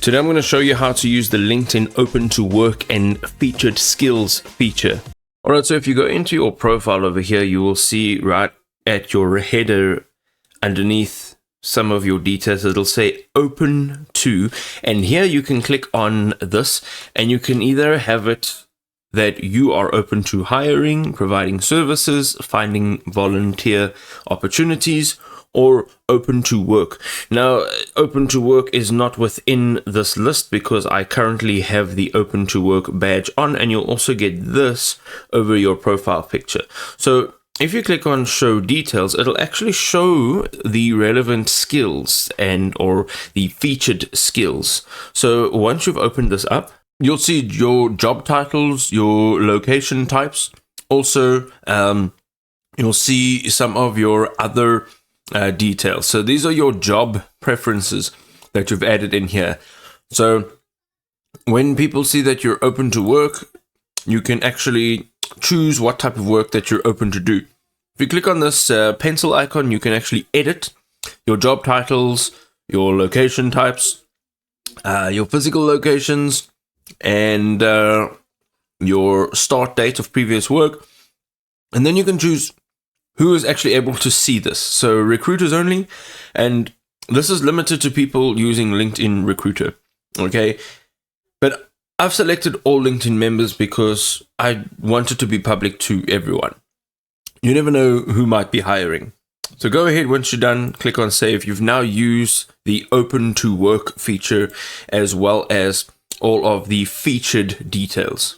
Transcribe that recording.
Today I'm going to show you how to use the LinkedIn Open to Work and Featured Skills feature. Alright, so if you go into your profile over here, you will see right at your header underneath some of your details, it'll say Open to, and here you can click on this and you can either have it that you are open to hiring, providing services, finding volunteer opportunities, or open to work. Now, open to work is not within this list because I currently have the open to work badge on, and you'll also get this over your profile picture. So if you click on show details, it'll actually show the relevant skills or the featured skills. So once you've opened this up, you'll see your job titles, your location types. Also, you'll see some of your other details. So these are your job preferences that you've added in here. So when people see that you're open to work, you can actually choose what type of work that you're open to do. If you click on this pencil icon, you can actually edit your job titles, your location types, your physical locations, and your start date of previous work. And then you can choose who is actually able to see this. So recruiters only, and this is limited to people using LinkedIn Recruiter, okay? But I've selected all LinkedIn members because I want it to be public to everyone. You never know who might be hiring. So go ahead, once you're done, click on save. You've now used the open to work feature as well as all of the featured details.